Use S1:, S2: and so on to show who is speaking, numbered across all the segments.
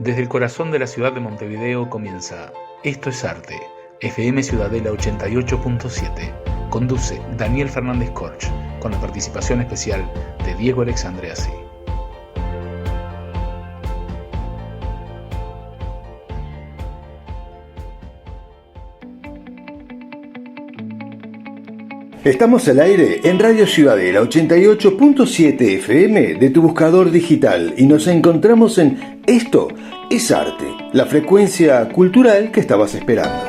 S1: Desde el corazón de la ciudad de Montevideo comienza Esto es Arte, FM Ciudadela 88.7. Conduce Daniel Fernández Corch, con la participación especial de Diego Alexandreasi.
S2: Estamos al aire en Radio Ciudadela 88.7 FM de tu buscador digital y nos encontramos en Esto es Arte, la frecuencia cultural que estabas esperando.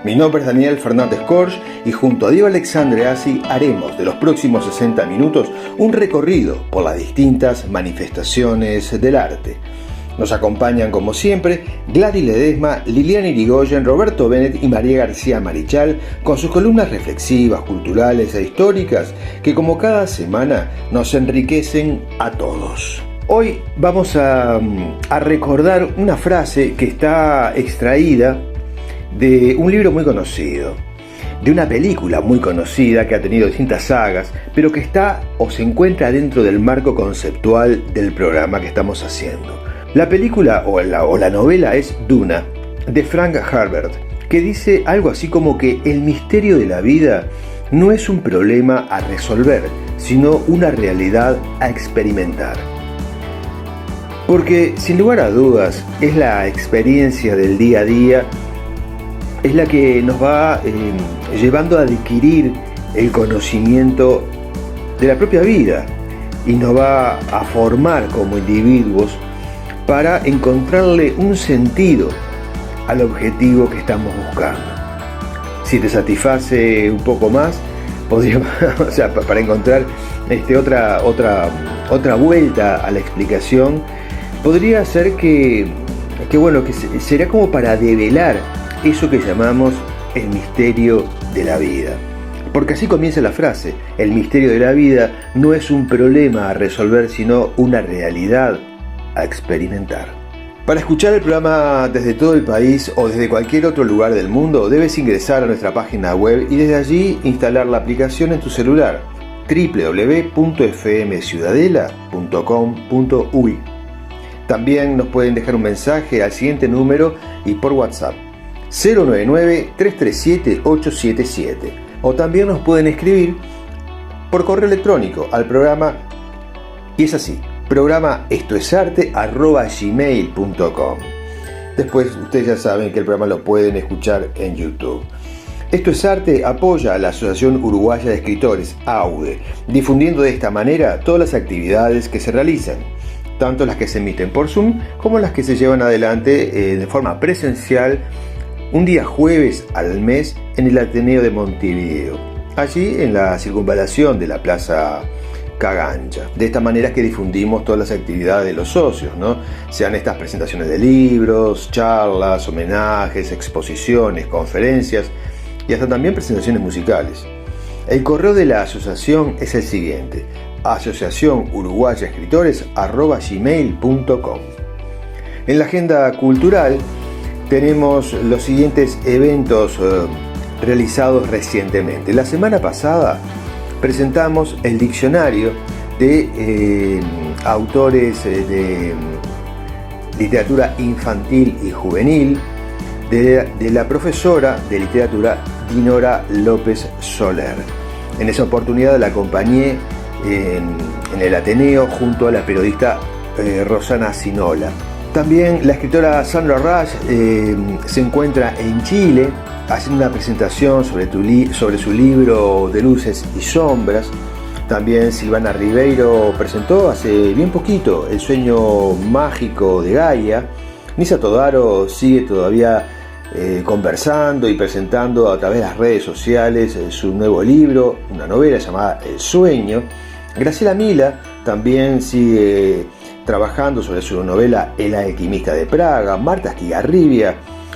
S2: Mi nombre es Daniel Fernández Corch y junto a Diego Alexandreasi haremos de los próximos 60 minutos un recorrido por las distintas manifestaciones del arte. Nos acompañan como siempre Gladys Ledesma, Liliana Irigoyen, Roberto Bennett y María García Marichal con sus columnas reflexivas, culturales e históricas que como cada semana nos enriquecen a todos. Hoy vamos a recordar una frase que está extraída de un libro muy conocido, de una película muy conocida que ha tenido distintas sagas, pero que está o se encuentra dentro del marco conceptual del programa que estamos haciendo. La película o la novela es Duna, de Frank Herbert, que dice algo así como que el misterio de la vida no es un problema a resolver, sino una realidad a experimentar. Porque, sin lugar a dudas, es la experiencia del día a día, es la que nos va llevando a adquirir el conocimiento de la propia vida y nos va a formar como individuos para encontrarle un sentido al objetivo que estamos buscando. Si te satisface un poco más, podríamos, para encontrar otra vuelta a la explicación, podría ser que sería como para develar eso que llamamos el misterio de la vida. Porque así comienza la frase: el misterio de la vida no es un problema a resolver, sino una realidad a experimentar. Para escuchar el programa desde todo el país o desde cualquier otro lugar del mundo, debes ingresar a nuestra página web y desde allí instalar la aplicación en tu celular www.fmciudadela.com.uy. También nos pueden dejar un mensaje al siguiente número y por WhatsApp 099-337-877, o también nos pueden escribir por correo electrónico al programa, y es así: programa estoesarte@gmail.com. Después ustedes ya saben que el programa lo pueden escuchar en YouTube. Esto es Arte apoya a la Asociación Uruguaya de Escritores, AUDE, difundiendo de esta manera todas las actividades que se realizan, tanto las que se emiten por Zoom como las que se llevan adelante de forma presencial un día jueves al mes en el Ateneo de Montevideo, allí en la circunvalación de la Plaza Cagancha. De esta manera es que difundimos todas las actividades de los socios, ¿no? Sean estas presentaciones de libros, charlas, homenajes, exposiciones, conferencias y hasta también presentaciones musicales. El correo de la asociación es el siguiente: asociacionuruguayaescritores@gmail.com. En la agenda cultural tenemos los siguientes eventos realizados recientemente. La semana pasada presentamos el diccionario de autores de literatura infantil y juvenil de la profesora de literatura Dinora López Soler. En esa oportunidad la acompañé en el Ateneo junto a la periodista Rosana Sinola. También la escritora Sandra Rush se encuentra en Chile haciendo una presentación sobre su libro de luces y sombras. También Silvana Ribeiro presentó hace bien poquito El sueño mágico de Gaia. Nisa Todaro sigue todavía conversando y presentando a través de las redes sociales su nuevo libro, una novela llamada El sueño. Graciela Mila también sigue trabajando sobre su novela El alquimista de Praga. Marta Estigarribia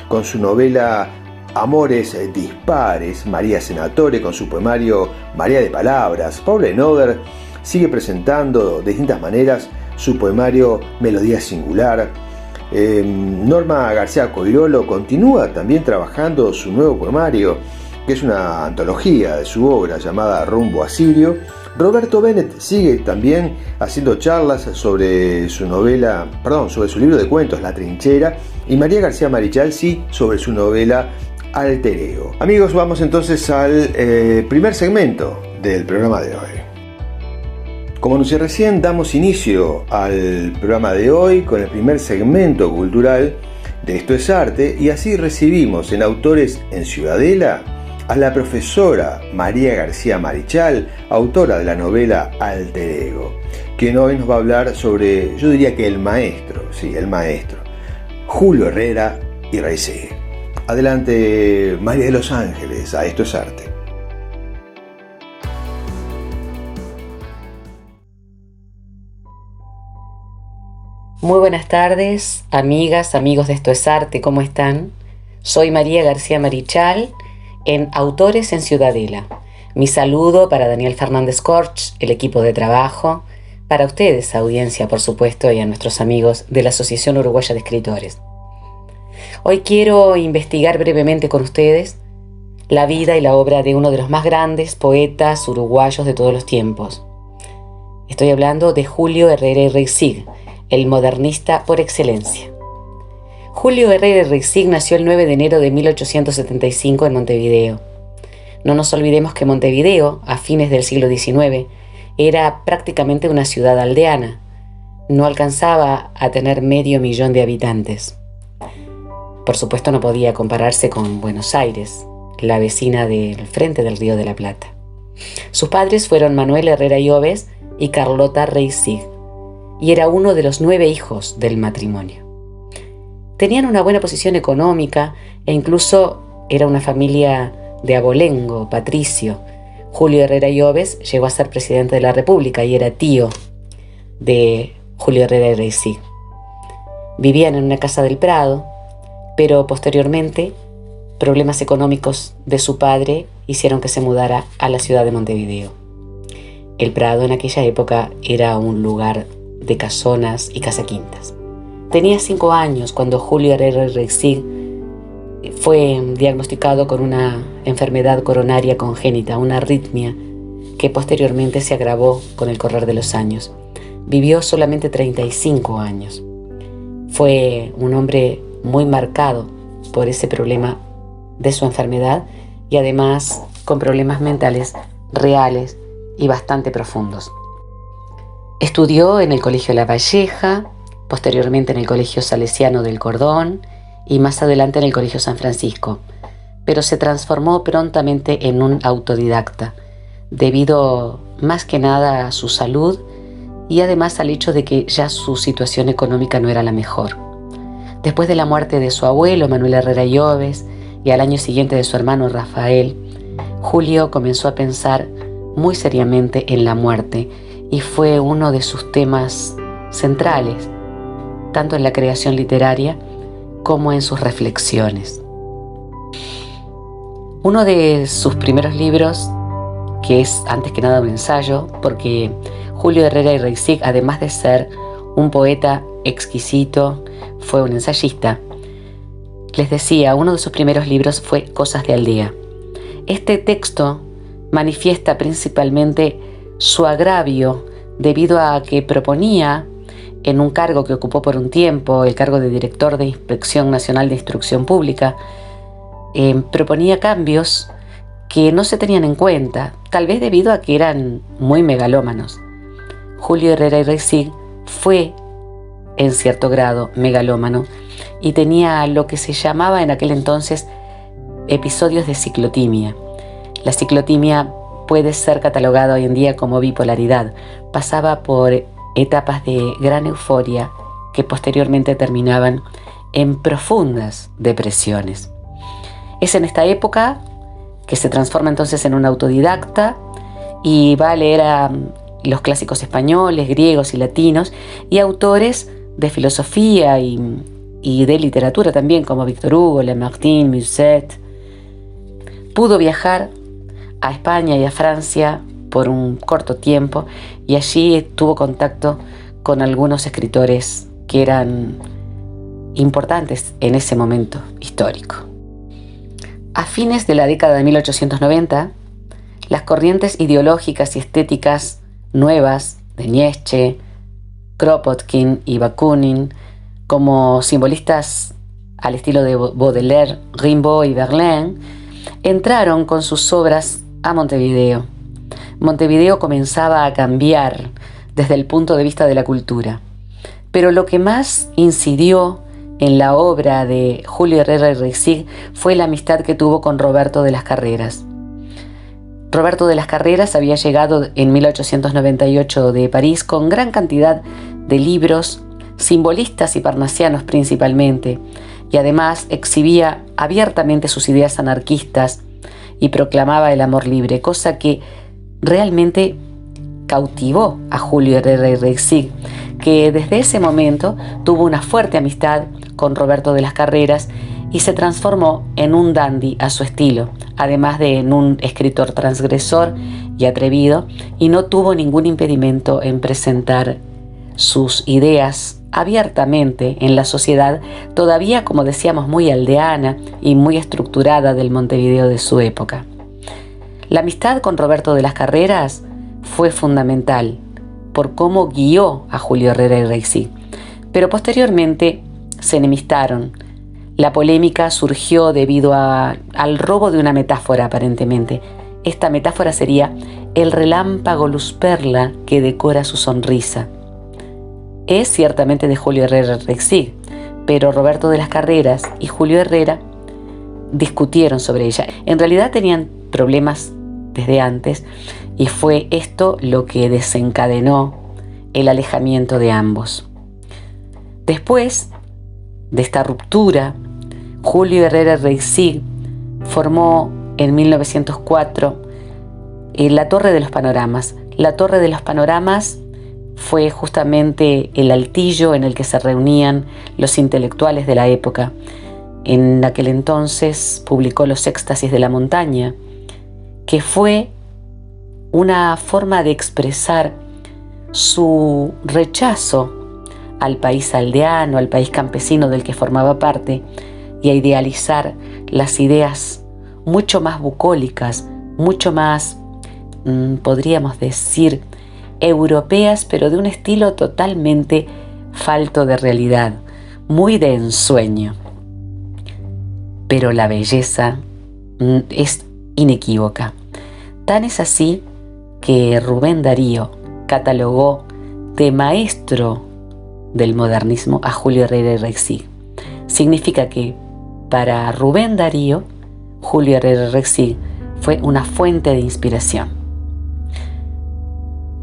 S2: con su novela Amores dispares. María Senatore con su poemario Marea de palabras. Paula Enoder sigue presentando de distintas maneras su poemario Melodía singular. Norma García Coirolo continúa también trabajando su nuevo poemario, que es una antología de su obra llamada Rumbo a Sirio. Roberto Bennett sigue también haciendo charlas sobre su libro de cuentos La Trinchera, y María García Marichal sobre su novela Alter Ego. Amigos, vamos entonces al primer segmento del programa de hoy. Como anuncié recién, damos inicio al programa de hoy con el primer segmento cultural de Esto es Arte, y así recibimos en Autores en Ciudadela a la profesora María García Marichal, autora de la novela Alter Ego, quien hoy nos va a hablar sobre, yo diría que el maestro, Julio Herrera y Reisig. Adelante, María de los Ángeles, a Esto es Arte.
S3: Muy buenas tardes, amigas, amigos de Esto es Arte, ¿cómo están? Soy María García Marichal, en Autores en Ciudadela. Mi saludo para Daniel Fernández Corch, el equipo de trabajo, para ustedes, audiencia, por supuesto, y a nuestros amigos de la Asociación Uruguaya de Escritores. Hoy quiero investigar brevemente con ustedes la vida y la obra de uno de los más grandes poetas uruguayos de todos los tiempos. Estoy hablando de Julio Herrera y Reisig, el modernista por excelencia. Julio Herrera y Reisig nació el 9 de enero de 1875 en Montevideo. No nos olvidemos que Montevideo, a fines del siglo XIX, era prácticamente una ciudad aldeana. No alcanzaba a tener 500.000 de habitantes. Por supuesto, no podía compararse con Buenos Aires, la vecina del frente del Río de la Plata. Sus padres fueron Manuel Herrera y Oves y Carlota Reisig, y era uno de los 9 hijos del matrimonio. Tenían una buena posición económica e incluso era una familia de abolengo, patricio. Julio Herrera y Oves llegó a ser presidente de la República y era tío de Julio Herrera y Reisig. Vivían en una casa del Prado, pero posteriormente problemas económicos de su padre hicieron que se mudara a la ciudad de Montevideo. El Prado en aquella época era un lugar de casonas y casaquintas. Tenía 5 años cuando Julio Herrera y Reisig fue diagnosticado con una enfermedad coronaria congénita, una arritmia, que posteriormente se agravó con el correr de los años. Vivió solamente 35 años. Fue un hombre muy marcado por ese problema de su enfermedad y además con problemas mentales reales y bastante profundos. Estudió en el Colegio La Valleja, posteriormente en el Colegio Salesiano del Cordón y más adelante en el Colegio San Francisco, pero se transformó prontamente en un autodidacta, debido más que nada a su salud y además al hecho de que ya su situación económica no era la mejor. Después de la muerte de su abuelo, Manuel Herrera y Oves, y al año siguiente de su hermano Rafael, Julio comenzó a pensar muy seriamente en la muerte y fue uno de sus temas centrales, tanto en la creación literaria como en sus reflexiones. Uno de sus primeros libros, que es antes que nada un ensayo, porque Julio Herrera y Reisig, además de ser un poeta exquisito, fue un ensayista. Les decía, uno de sus primeros libros fue Cosas de Aldea. Este texto manifiesta principalmente su agravio debido a que proponía, en un cargo que ocupó por un tiempo, el cargo de director de Inspección Nacional de Instrucción Pública, proponía cambios que no se tenían en cuenta, tal vez debido a que eran muy megalómanos. Julio Herrera y Reisig fue, en cierto grado, megalómano y tenía lo que se llamaba en aquel entonces episodios de ciclotimia. La ciclotimia puede ser catalogada hoy en día como bipolaridad. Pasaba por etapas de gran euforia que posteriormente terminaban en profundas depresiones. Es en esta época que se transforma entonces en un autodidacta y va a leer a los clásicos españoles, griegos y latinos y autores de filosofía y de literatura también, como Victor Hugo, Lamartine, Musset. Pudo viajar a España y a Francia por un corto tiempo y allí tuvo contacto con algunos escritores que eran importantes en ese momento histórico. A fines de la década de 1890, Las corrientes ideológicas y estéticas nuevas de Nietzsche, Kropotkin y Bakunin, como simbolistas al estilo de Baudelaire, Rimbaud y Verlaine, entraron con sus obras a Montevideo. Montevideo comenzaba a cambiar desde el punto de vista de la cultura, pero lo que más incidió en la obra de Julio Herrera y Rexig fue la amistad que tuvo con Roberto de las Carreras. Roberto de las Carreras había llegado en 1898 de París con gran cantidad de libros, simbolistas y parnasianos principalmente, y además exhibía abiertamente sus ideas anarquistas y proclamaba el amor libre, cosa que realmente cautivó a Julio Herrera y Rexig, que desde ese momento tuvo una fuerte amistad con Roberto de las Carreras y se transformó en un dandy a su estilo, además de en un escritor transgresor y atrevido, y no tuvo ningún impedimento en presentar sus ideas abiertamente en la sociedad, todavía, como decíamos, muy aldeana y muy estructurada del Montevideo de su época. La amistad con Roberto de las Carreras fue fundamental por cómo guió a Julio Herrera y Rexig, pero posteriormente se enemistaron. La polémica surgió debido al robo de una metáfora, aparentemente. Esta metáfora sería el relámpago luz perla que decora su sonrisa. Es ciertamente de Julio Herrera y Rexig, pero Roberto de las Carreras y Julio Herrera discutieron sobre ella. En realidad tenían problemas desde antes y fue esto lo que desencadenó el alejamiento de ambos. Después de esta ruptura, Julio Herrera y Rexig formó en 1904 la Torre de los Panoramas. La Torre de los Panoramas fue justamente el altillo en el que se reunían los intelectuales de la época. En aquel entonces publicó Los Éxtasis de la Montaña, que fue una forma de expresar su rechazo al país aldeano, al país campesino del que formaba parte, y a idealizar las ideas mucho más bucólicas, mucho más, podríamos decir, europeas, pero de un estilo totalmente falto de realidad, muy de ensueño. Pero la belleza es inequívoca. Tan es así que Rubén Darío catalogó de maestro del modernismo a Julio Herrera y Rexig. Significa que para Rubén Darío, Julio Herrera y Rexig fue una fuente de inspiración.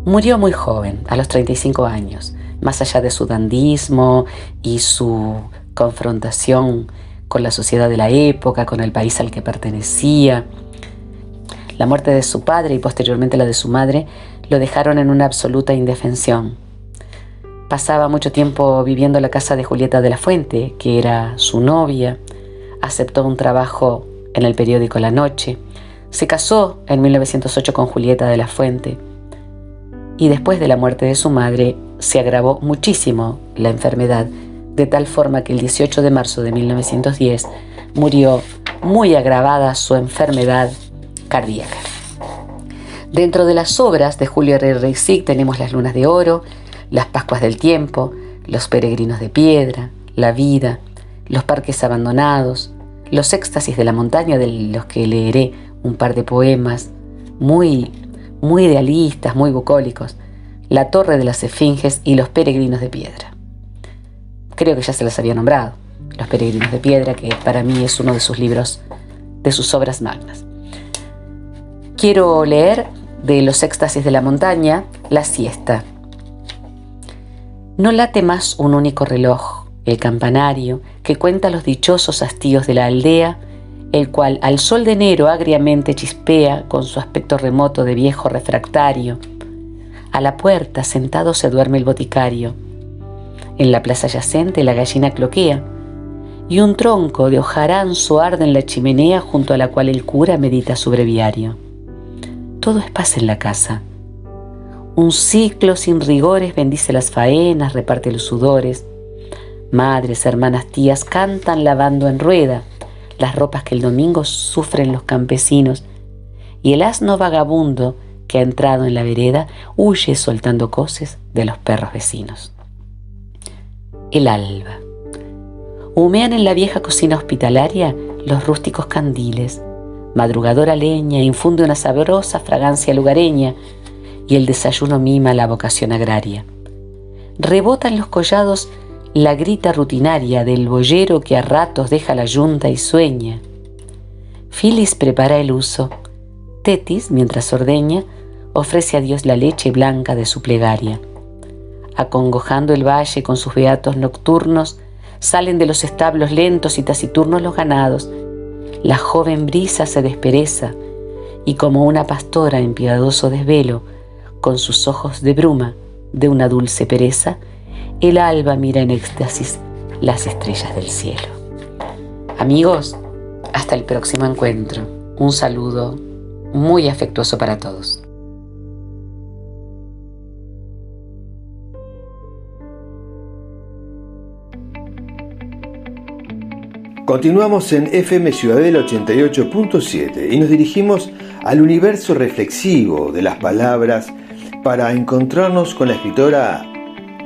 S3: Murió muy joven, a los 35 años, más allá de su dandismo y su confrontación con la sociedad de la época, con el país al que pertenecía. La muerte de su padre y posteriormente la de su madre lo dejaron en una absoluta indefensión. Pasaba mucho tiempo viviendo en la casa de Julieta de la Fuente, que era su novia. Aceptó un trabajo en el periódico La Noche. Se casó en 1908 con Julieta de la Fuente. Y después de la muerte de su madre, se agravó muchísimo la enfermedad, de tal forma que el 18 de marzo de 1910 murió muy agravada su enfermedad cardíaca. Dentro de las obras de Julio Herrera y Rexig tenemos Las Lunas de Oro, Las Pascuas del Tiempo, Los Peregrinos de Piedra, La Vida, Los Parques Abandonados, Los Éxtasis de la Montaña, de los que leeré un par de poemas muy idealistas, muy bucólicos, La Torre de las Esfinges y Los Peregrinos de Piedra. Creo que ya se las había nombrado, Los Peregrinos de Piedra, que para mí es uno de sus libros, de sus obras magnas. Quiero leer de Los Éxtasis de la Montaña, La Siesta. No late más un único reloj, el campanario, que cuenta los dichosos hastíos de la aldea, el cual al sol de enero agriamente chispea con su aspecto remoto de viejo refractario. A la puerta sentado se duerme el boticario. En la plaza yacente la gallina cloquea, y un tronco de hojaranzo arde en la chimenea junto a la cual el cura medita su breviario. Todo es paz en la casa. Un ciclo sin rigores bendice las faenas, reparte los sudores. Madres, hermanas, tías cantan lavando en rueda las ropas que el domingo sufren los campesinos, y el asno vagabundo que ha entrado en la vereda huye soltando coces de los perros vecinos. El alba. Humean en la vieja cocina hospitalaria los rústicos candiles. Madrugadora leña infunde una sabrosa fragancia lugareña y el desayuno mima la vocación agraria. Rebota en los collados la grita rutinaria del boyero que a ratos deja la yunta y sueña. Filis prepara el uso. Tetis, mientras ordeña, ofrece a Dios la leche blanca de su plegaria. Acongojando el valle con sus beatos nocturnos, salen de los establos lentos y taciturnos los ganados. La joven brisa se despereza y como una pastora en piadoso desvelo, con sus ojos de bruma de una dulce pereza, el alba mira en éxtasis las estrellas del cielo. Amigos, hasta el próximo encuentro. Un saludo muy afectuoso para todos.
S2: Continuamos en FM Ciudadela 88.7 y nos dirigimos al universo reflexivo de las palabras para encontrarnos con la escritora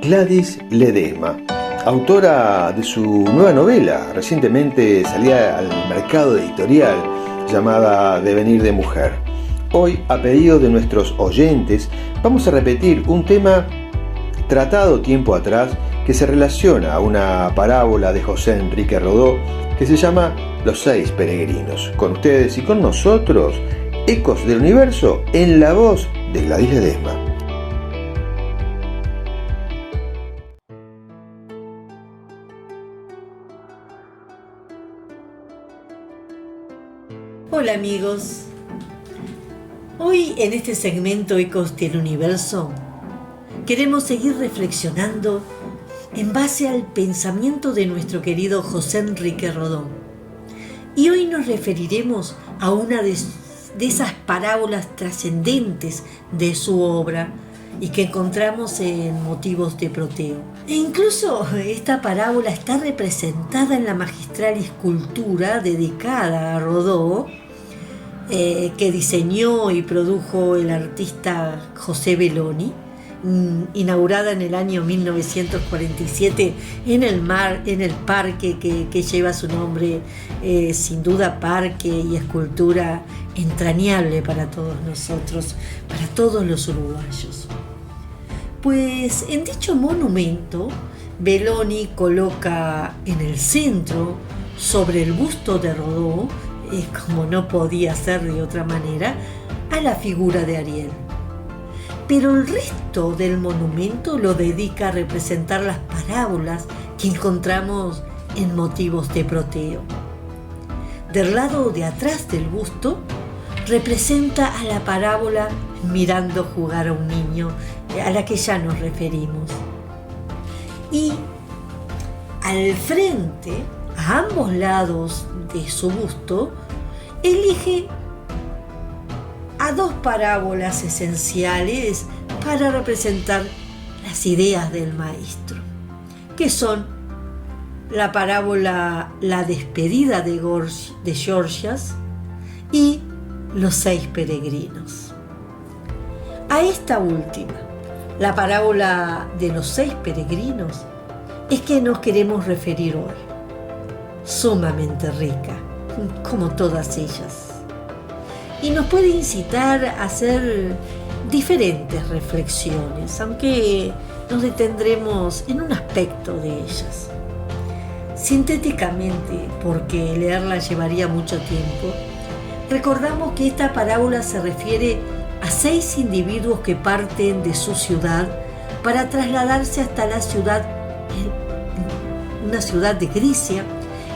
S2: Gladys Ledesma, autora de su nueva novela, recientemente salida al mercado editorial, llamada Devenir de Mujer. Hoy, a pedido de nuestros oyentes, vamos a repetir un tema tratado tiempo atrás que se relaciona a una parábola de José Enrique Rodó que se llama Los 6 peregrinos. Con ustedes y con nosotros, Ecos del Universo en la voz de Gladys Ledesma.
S4: Hola amigos, hoy en este segmento Ecos del Universo queremos seguir reflexionando en base al pensamiento de nuestro querido José Enrique Rodó. Y hoy nos referiremos a una de esas parábolas trascendentes de su obra y que encontramos en Motivos de Proteo. E incluso esta parábola está representada en la magistral escultura dedicada a Rodó, que diseñó y produjo el artista José Belloni, inaugurada en el año 1947 en el parque que lleva su nombre, sin duda parque y escultura entrañable para todos nosotros, para todos los uruguayos. Pues en dicho monumento, Belloni coloca en el centro, sobre el busto de Rodó, como no podía ser de otra manera, a la figura de Ariel. Pero el resto del monumento lo dedica a representar las parábolas que encontramos en Motivos de Proteo. Del lado de atrás del busto representa a la parábola mirando jugar a un niño, a la que ya nos referimos. Y al frente, a ambos lados de su busto, elige a dos parábolas esenciales para representar las ideas del maestro, que son la parábola La despedida de Gorgias y Los 6 peregrinos. A esta última, la parábola de los 6 peregrinos, es que nos queremos referir hoy, sumamente rica, como todas ellas, y nos puede incitar a hacer diferentes reflexiones, aunque nos detendremos en un aspecto de ellas. Sintéticamente, porque leerla llevaría mucho tiempo, recordamos que esta parábola se refiere a 6 individuos que parten de su ciudad para trasladarse hasta la ciudad, una ciudad de Grecia,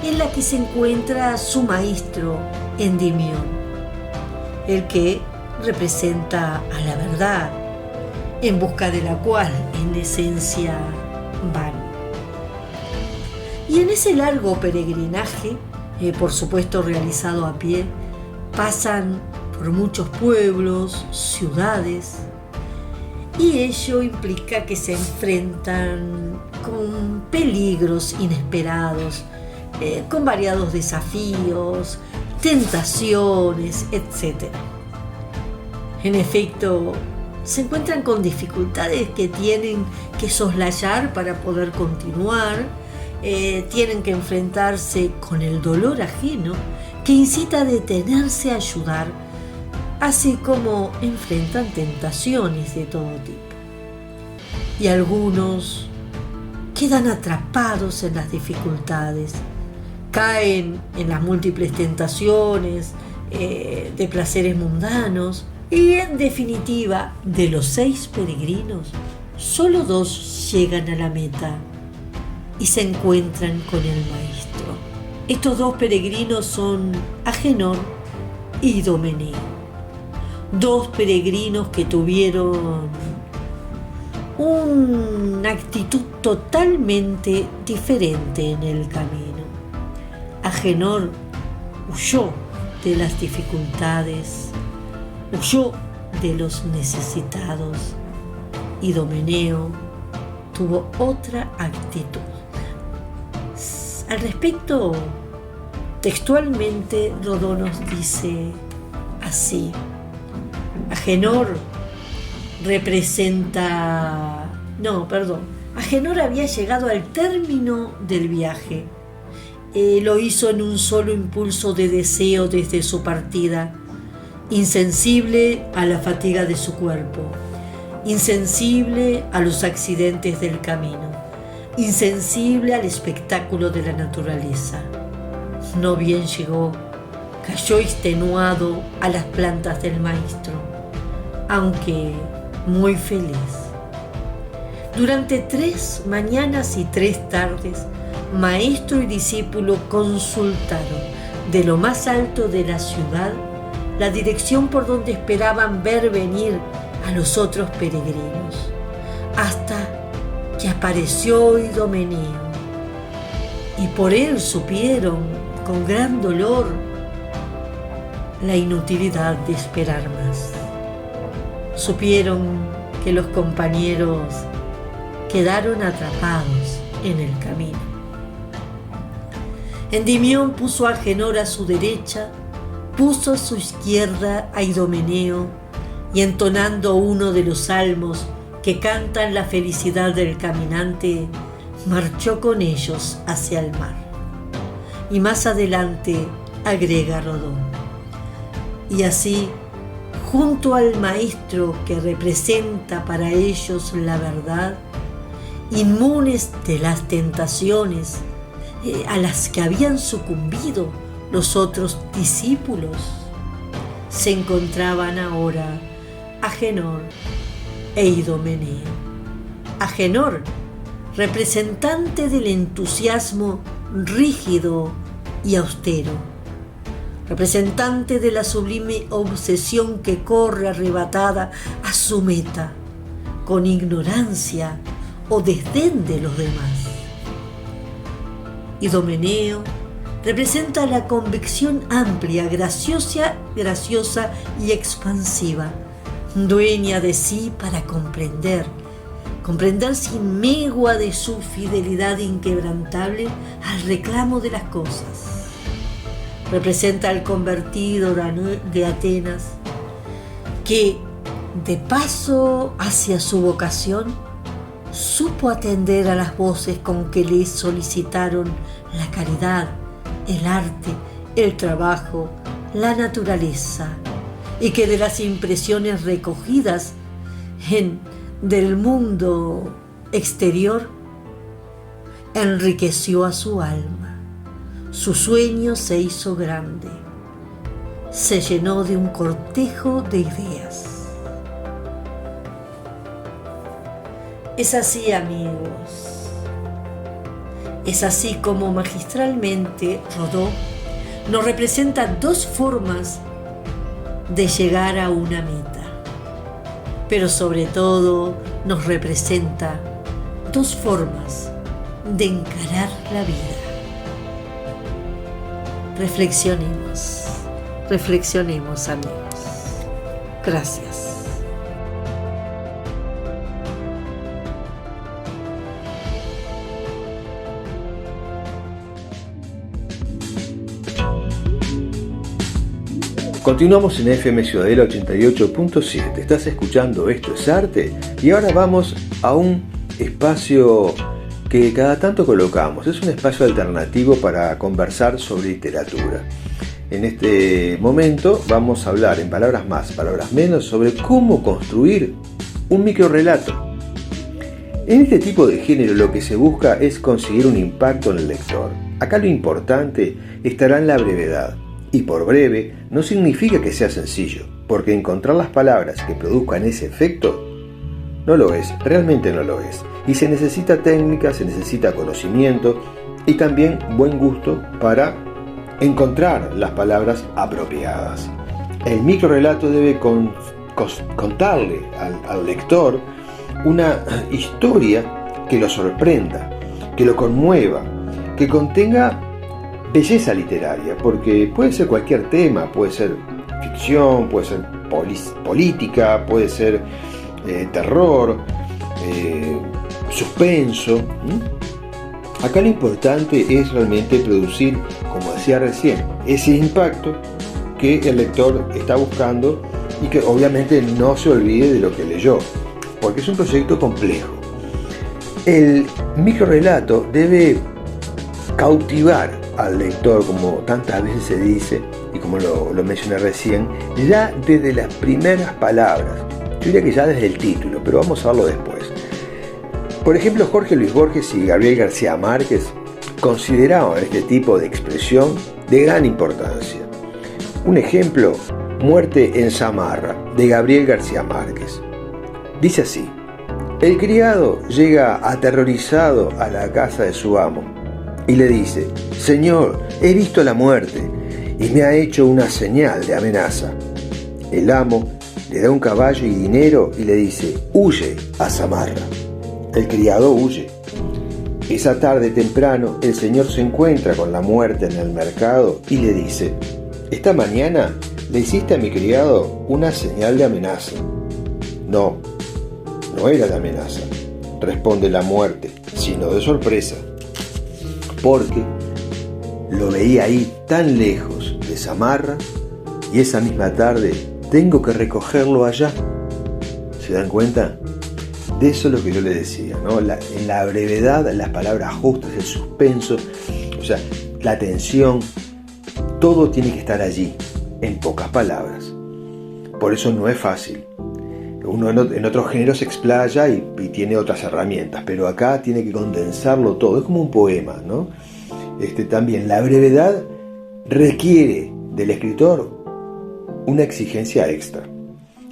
S4: en la que se encuentra su maestro Endymión, el que representa a la verdad, en busca de la cual en esencia van. Y en ese largo peregrinaje, por supuesto realizado a pie, pasan por muchos pueblos, ciudades, y ello implica que se enfrentan con peligros inesperados, con variados desafíos, tentaciones, etc. En efecto, se encuentran con dificultades que tienen que soslayar para poder continuar, tienen que enfrentarse con el dolor ajeno que incita a detenerse a ayudar, así como enfrentan tentaciones de todo tipo. Y algunos quedan atrapados en las dificultades, caen en las múltiples tentaciones de placeres mundanos y, en definitiva, de los 6 peregrinos, solo 2 llegan a la meta y se encuentran con el Maestro. Estos 2 peregrinos son Agenor y Idomeneo, 2 peregrinos que tuvieron una actitud totalmente diferente en el camino. Agenor huyó de las dificultades, huyó de los necesitados. Idomeneo tuvo otra actitud. Al respecto, textualmente Rodó nos dice así: Agenor Agenor había llegado al término del viaje. Lo hizo en un solo impulso de deseo desde su partida, insensible a la fatiga de su cuerpo, insensible a los accidentes del camino, insensible al espectáculo de la naturaleza. No bien llegó, cayó extenuado a las plantas del Maestro, aunque muy feliz. Durante 3 mañanas y 3 tardes, Maestro y discípulo consultaron de lo más alto de la ciudad la dirección por donde esperaban ver venir a los otros peregrinos, hasta que apareció Idomeneo, y por él supieron con gran dolor la inutilidad de esperar más. Supieron que los compañeros quedaron atrapados en el camino. Endimión puso a Agenor a su derecha, puso a su izquierda a Idomeneo, y entonando uno de los salmos que cantan la felicidad del caminante, marchó con ellos hacia el mar. Y más adelante agrega Rodó: y así, junto al Maestro que representa para ellos la verdad, inmunes de las tentaciones a las que habían sucumbido los otros discípulos, se encontraban ahora Agenor e Idomeneo. Agenor, representante del entusiasmo rígido y austero, representante de la sublime obsesión que corre arrebatada a su meta, con ignorancia o desdén de los demás. Idomeneo representa la convicción amplia, graciosa y expansiva, dueña de sí para comprender sin megua de su fidelidad inquebrantable al reclamo de las cosas. Representa al convertido de Atenas, que, de paso hacia su vocación, supo atender a las voces con que le solicitaron la caridad, el arte, el trabajo, la naturaleza, y que de las impresiones recogidas del mundo exterior enriqueció a su alma. Su sueño se hizo grande, se llenó de un cortejo de ideas. Es así, amigos, es así como magistralmente Rodó nos representa 2 formas de llegar a una meta, pero sobre todo nos representa 2 formas de encarar la vida. Reflexionemos, amigos. Gracias.
S2: Continuamos en FM Ciudadela 88.7. Estás escuchando Esto es Arte y ahora vamos a un espacio que cada tanto colocamos. Es un espacio alternativo para conversar sobre literatura. En este momento vamos a hablar en palabras más, palabras menos sobre cómo construir un microrrelato. En este tipo de género lo que se busca es conseguir un impacto en el lector. Acá lo importante estará en la brevedad. Y por breve no significa que sea sencillo, porque encontrar las palabras que produzcan ese efecto no lo es, realmente no lo es. Y se necesita técnica, se necesita conocimiento y también buen gusto para encontrar las palabras apropiadas. El microrrelato debe contarle al lector una historia que lo sorprenda, que lo conmueva, que contenga belleza literaria, porque puede ser cualquier tema, puede ser ficción, puede ser política, puede ser terror, suspenso. Acá lo importante es realmente producir, como decía recién, ese impacto que el lector está buscando y que obviamente no se olvide de lo que leyó, porque es un proyecto complejo. El microrrelato debe cautivar al lector, como tantas veces se dice y como lo mencioné recién, ya desde las primeras palabras. Yo diría que ya desde el título, pero vamos a verlo después. Por ejemplo, Jorge Luis Borges y Gabriel García Márquez consideraban este tipo de expresión de gran importancia. Un ejemplo, Muerte en Samarra, de Gabriel García Márquez. Dice así: el criado llega aterrorizado a la casa de su amo y le dice: Señor, he visto la muerte y me ha hecho una señal de amenaza. El amo le da un caballo y dinero y le dice: huye a Samarra. El criado huye. Esa tarde temprano el señor se encuentra con la muerte en el mercado y le dice: esta mañana le hiciste a mi criado una señal de amenaza. No, no era de amenaza, responde la muerte, sino de sorpresa, porque lo veía ahí tan lejos de Samarra y esa misma tarde tengo que recogerlo allá. ¿Se dan cuenta? De eso es lo que yo les decía, ¿no? En la brevedad, las palabras justas, el suspenso, o sea, la tensión, todo tiene que estar allí, en pocas palabras. Por eso no es fácil. Uno en otros géneros se explaya y tiene otras herramientas, pero acá tiene que condensarlo todo, es como un poema, ¿no? También la brevedad requiere del escritor una exigencia extra.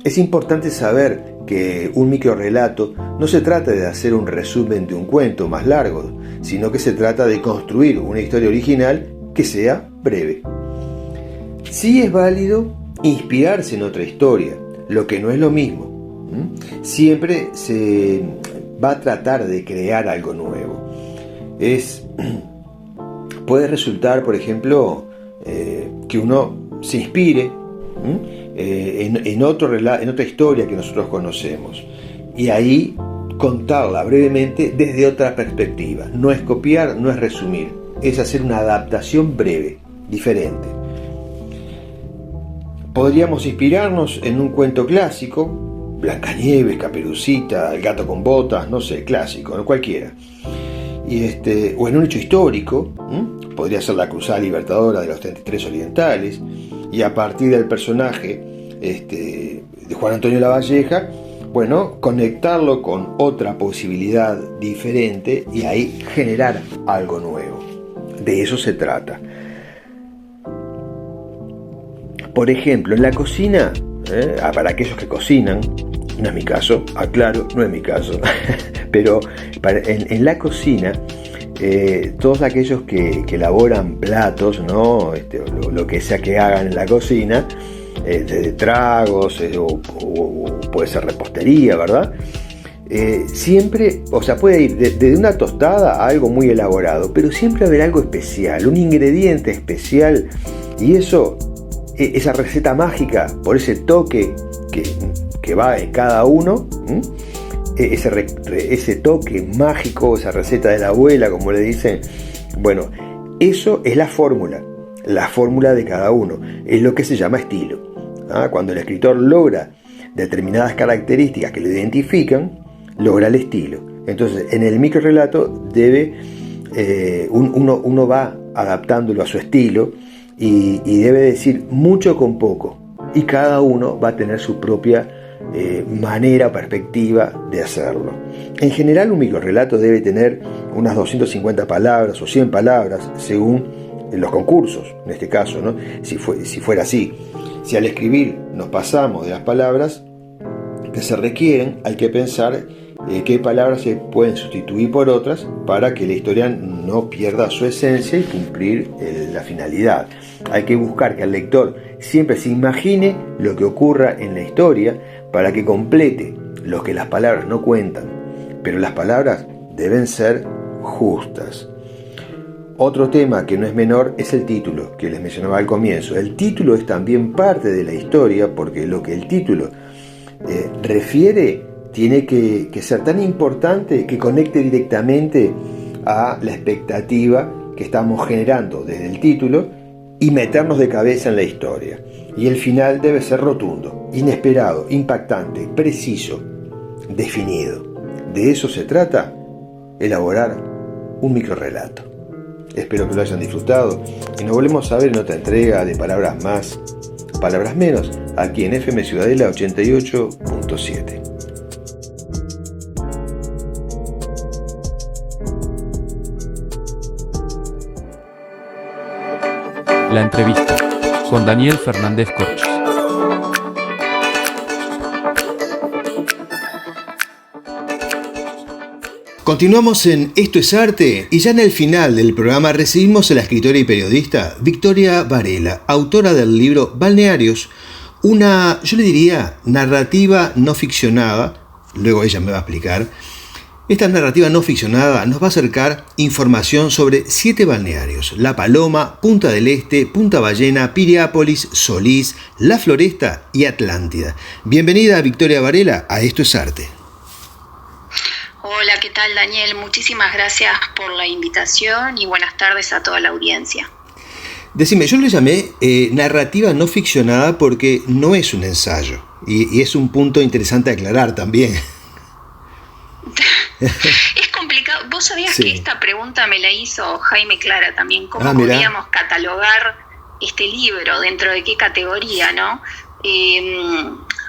S2: Es importante saber que un microrrelato no se trata de hacer un resumen de un cuento más largo, sino que se trata de construir una historia original que sea breve. Sí es válido inspirarse en otra historia, lo que no es lo mismo. Siempre se va a tratar de crear algo nuevo. Puede resultar, por ejemplo, que uno se inspire en otra historia que nosotros conocemos y ahí contarla brevemente desde otra perspectiva. No es copiar, no es resumir, es hacer una adaptación breve, diferente. Podríamos inspirarnos en un cuento clásico, Blancanieves, Caperucita, El gato con botas, no sé, clásico, ¿no? Cualquiera. O en un hecho histórico, podría ser la Cruzada Libertadora de los 33 Orientales, y a partir del personaje de Juan Antonio Lavalleja, bueno, conectarlo con otra posibilidad diferente y ahí generar algo nuevo. De eso se trata. Por ejemplo, en la cocina, para aquellos que cocinan, no es mi caso, aclaro, no es mi caso, pero en la cocina, todos aquellos que elaboran platos, ¿no? Lo que sea que hagan en la cocina, desde tragos o puede ser repostería, ¿verdad? Siempre, o sea, puede ir desde una tostada a algo muy elaborado, pero siempre habrá algo especial, un ingrediente especial, y esa receta mágica, por ese toque que va en cada uno, ese toque mágico, esa receta de la abuela, como le dicen, bueno, eso es la fórmula. la fórmula de cada uno. Es lo que se llama estilo. Cuando el escritor logra determinadas características que lo identifican, logra el estilo. Entonces, en el microrrelato uno va adaptándolo a su estilo y debe decir mucho con poco. Y cada uno va a tener su propia manera o perspectiva de hacerlo. En general, un microrrelato debe tener unas 250 palabras o 100 palabras según los concursos, en este caso, ¿no? Si fuera así. Si al escribir nos pasamos de las palabras que se requieren, hay que pensar qué palabras se pueden sustituir por otras para que la historia no pierda su esencia y cumplir la finalidad. Hay que buscar que el lector siempre se imagine lo que ocurra en la historia para que complete lo que las palabras no cuentan, pero las palabras deben ser justas. Otro tema que no es menor es el título, que les mencionaba al comienzo. El título es también parte de la historia, porque lo que el título refiere tiene que ser tan importante que conecte directamente a la expectativa que estamos generando desde el título y meternos de cabeza en la historia. Y el final debe ser rotundo, inesperado, impactante, preciso, definido. De eso se trata, elaborar un microrrelato. Espero que lo hayan disfrutado y nos volvemos a ver en otra entrega de Palabras Más, Palabras Menos, aquí en FM Ciudadela 88.7.
S5: La entrevista con Daniel Fernández Corch.
S2: Continuamos en Esto es Arte y ya en el final del programa recibimos a la escritora y periodista Victoria Varela, autora del libro Balnearios, una, yo le diría, narrativa no ficcionada. Luego ella me va a explicar. Esta narrativa no ficcionada nos va a acercar información sobre 7 balnearios: La Paloma, Punta del Este, Punta Ballena, Piriápolis, Solís, La Floresta y Atlántida. Bienvenida, Victoria Varela, a Esto es Arte.
S6: Hola, ¿qué tal, Daniel? Muchísimas gracias por la invitación y buenas tardes a toda la audiencia.
S2: Decime, yo le llamé narrativa no ficcionada porque no es un ensayo y es un punto interesante a aclarar también.
S6: Es complicado. ¿Vos sabías que esta pregunta me la hizo Jaime Clara también? ¿Cómo podíamos catalogar este libro? ¿Dentro de qué categoría, no?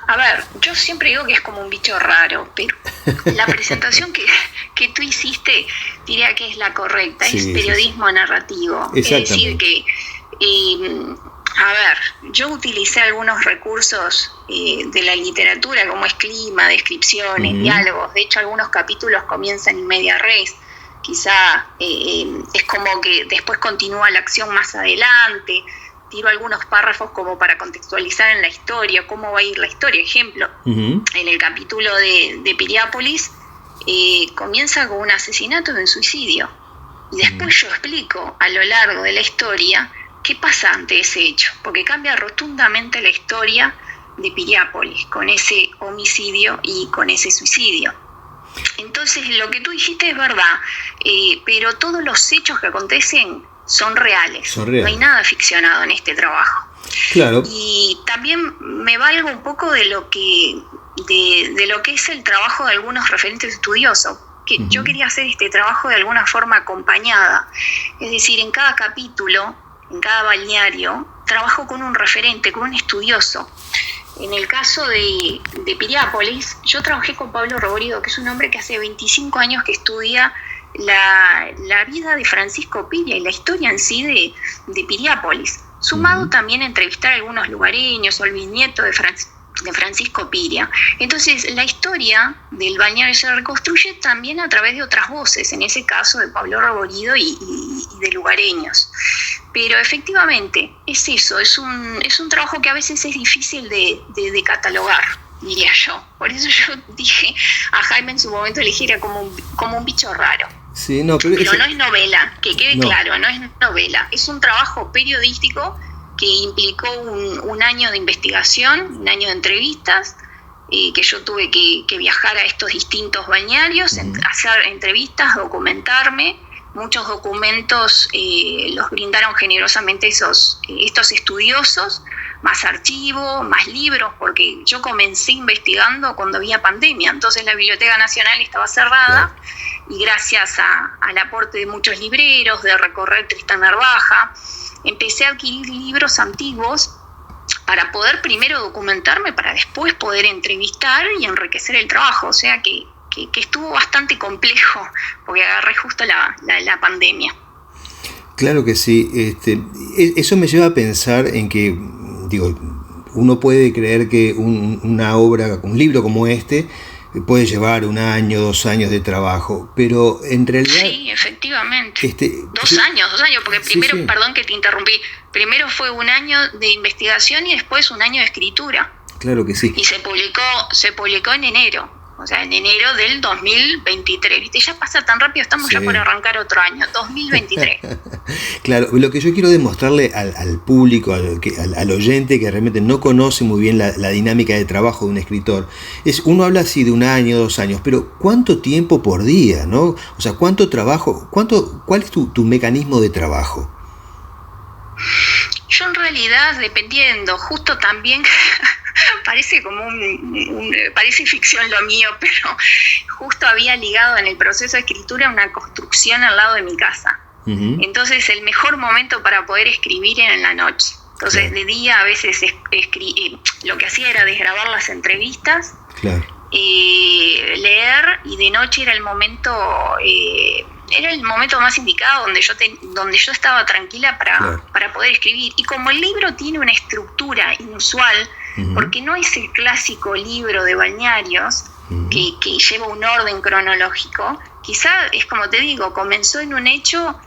S6: A ver, yo siempre digo que es como un bicho raro, pero la presentación que tú hiciste diría que es la correcta, es periodismo narrativo. Es decir que, a ver, yo utilicé algunos recursos de la literatura, como es clima, descripciones, diálogos. De hecho, algunos capítulos comienzan in media res. Quizá es como que después continúa la acción más adelante. Tiro algunos párrafos como para contextualizar en la historia, cómo va a ir la historia. Ejemplo, en el capítulo de Piriápolis comienza con un asesinato y un suicidio. Y después yo explico a lo largo de la historia qué pasa ante ese hecho, porque cambia rotundamente la historia de Piriápolis con ese homicidio y con ese suicidio. Entonces, lo que tú dijiste es verdad, pero todos los hechos que acontecen son reales. No hay nada ficcionado en este trabajo.
S2: Claro.
S6: Y también me valgo un poco de lo que es el trabajo de algunos referentes estudiosos, que yo quería hacer este trabajo de alguna forma acompañada. Es decir, en cada capítulo, en cada balneario, trabajo con un referente, con un estudioso. En el caso de Piriápolis, yo trabajé con Pablo Reborido, que es un hombre que hace 25 años que estudia la vida de Francisco Piria y la historia en sí de Piriápolis, sumado también a entrevistar a algunos lugareños o el bisnieto de Francisco Piria. Entonces, la historia del balneario se reconstruye también a través de otras voces, en ese caso de Pablo Reborido y de lugareños. Pero efectivamente, es eso, es un trabajo que a veces es difícil de catalogar, diría yo. Por eso yo dije a Jaime en su momento, le dije, era como un bicho raro.
S2: Sí, no, pero
S6: no es novela, que quede claro, no es novela. Es un trabajo periodístico que implicó un año de investigación, un año de entrevistas, que yo tuve que viajar a estos distintos balnearios, hacer entrevistas, documentarme, muchos documentos los brindaron generosamente estos estudiosos, más archivos, más libros, porque yo comencé investigando cuando había pandemia, entonces la Biblioteca Nacional estaba cerrada, y gracias al aporte de muchos libreros, de recorrer Tristán Narvaja, empecé a adquirir libros antiguos para poder primero documentarme, para después poder entrevistar y enriquecer el trabajo. O sea que estuvo bastante complejo, porque agarré justo la pandemia.
S2: Claro que sí. Eso me lleva a pensar en que, uno puede creer que una obra, un libro como este, puede llevar 1 año, 2 años de trabajo, pero en realidad...
S6: Sí, efectivamente. 2 años, porque primero, sí. Perdón que te interrumpí, primero fue 1 año de investigación y después 1 año de escritura.
S2: Claro que sí.
S6: Y se publicó en enero. O sea, en enero del 2023. ¿Viste? Ya pasa tan rápido, estamos ya por arrancar otro año, 2023.
S2: Claro, lo que yo quiero demostrarle al público, al oyente que realmente no conoce muy bien la dinámica de trabajo de un escritor, uno habla así de 1 año, 2 años, pero ¿cuánto tiempo por día, no? O sea, ¿cuánto trabajo? ¿Cuál es tu mecanismo de trabajo?
S6: Yo en realidad, dependiendo, justo también... Parece como parece ficción lo mío, pero justo había ligado en el proceso de escritura una construcción al lado de mi casa. Uh-huh. Entonces el mejor momento para poder escribir era en la noche. Entonces de día a veces lo que hacía era desgrabar las entrevistas, leer, y de noche era el momento más indicado donde yo estaba tranquila para poder escribir. Y como el libro tiene una estructura inusual, porque no es el clásico libro de balnearios que lleva un orden cronológico, quizá es como te digo, comenzó en un hecho,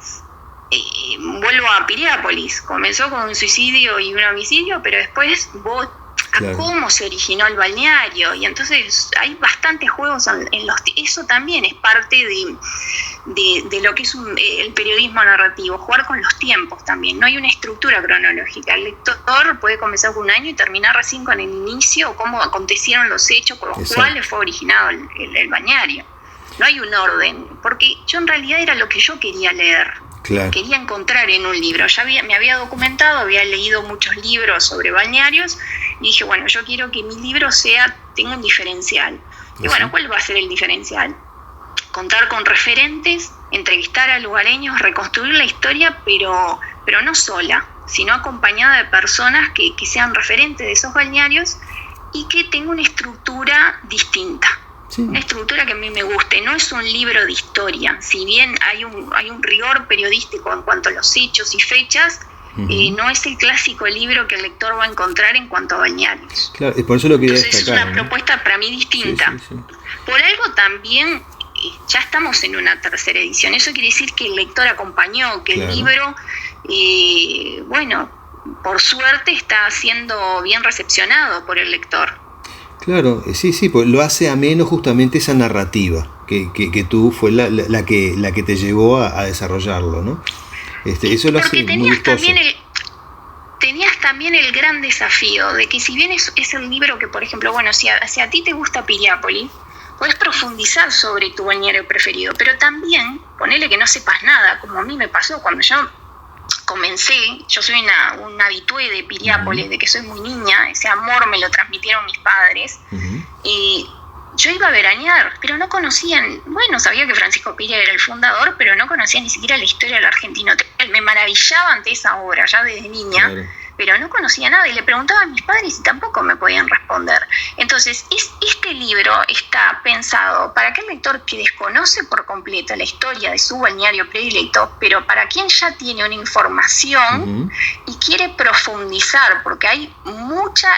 S6: vuelvo a Piriápolis, comenzó con un suicidio y un homicidio, pero después a cómo se originó el balneario, y entonces hay bastantes juegos eso también es parte de lo que es el periodismo narrativo, jugar con los tiempos también. No hay una estructura cronológica, el lector puede comenzar con 1 año y terminar recién con el inicio o cómo acontecieron los hechos por los cuales fue originado el balneario. No hay un orden, porque yo en realidad era lo que yo quería leer. Quería encontrar en un libro. Me había documentado, había leído muchos libros sobre balnearios y dije, bueno, yo quiero que mi libro tenga un diferencial. Y bueno, ¿cuál va a ser el diferencial? Contar con referentes, entrevistar a lugareños, reconstruir la historia, pero no sola, sino acompañada de personas que sean referentes de esos balnearios y que tenga una estructura distinta. Sí. Una estructura que a mí me guste. No es un libro de historia, si bien hay un rigor periodístico en cuanto a los hechos y fechas, no es el clásico libro que el lector va a encontrar en cuanto a balnearios.
S2: Claro, y por eso lo quería
S6: destacar. Entonces es una propuesta para mí distinta. Sí. Por algo también ya estamos en una 3ª edición, eso quiere decir que el lector acompañó, que el libro, por suerte está siendo bien recepcionado por el lector.
S2: Claro, sí, pues lo hace ameno justamente esa narrativa que tú fue la que te llevó a desarrollarlo, ¿no? Eso lo hace muy gustoso. Tenías también el gran desafío de que si bien es el libro que, por ejemplo, si a ti te gusta Piriápolis, podés profundizar sobre tu balneario preferido, pero también ponele que no sepas nada, como a mí me pasó cuando yo comencé. Yo soy una habitué de Piriápolis, de que soy muy niña, ese amor me lo transmitieron mis padres, y yo iba a veranear, pero no conocían, sabía que Francisco Piria era el fundador, pero no conocía ni siquiera la historia del Argentino Hotel. Me maravillaba ante esa obra, ya desde niña, pero no conocía nada, y le preguntaba a mis padres y tampoco me podían responder. Entonces, este libro está pensado para aquel lector que desconoce por completo la historia de su balneario predilecto, pero para quien ya tiene una información y quiere profundizar, porque hay mucha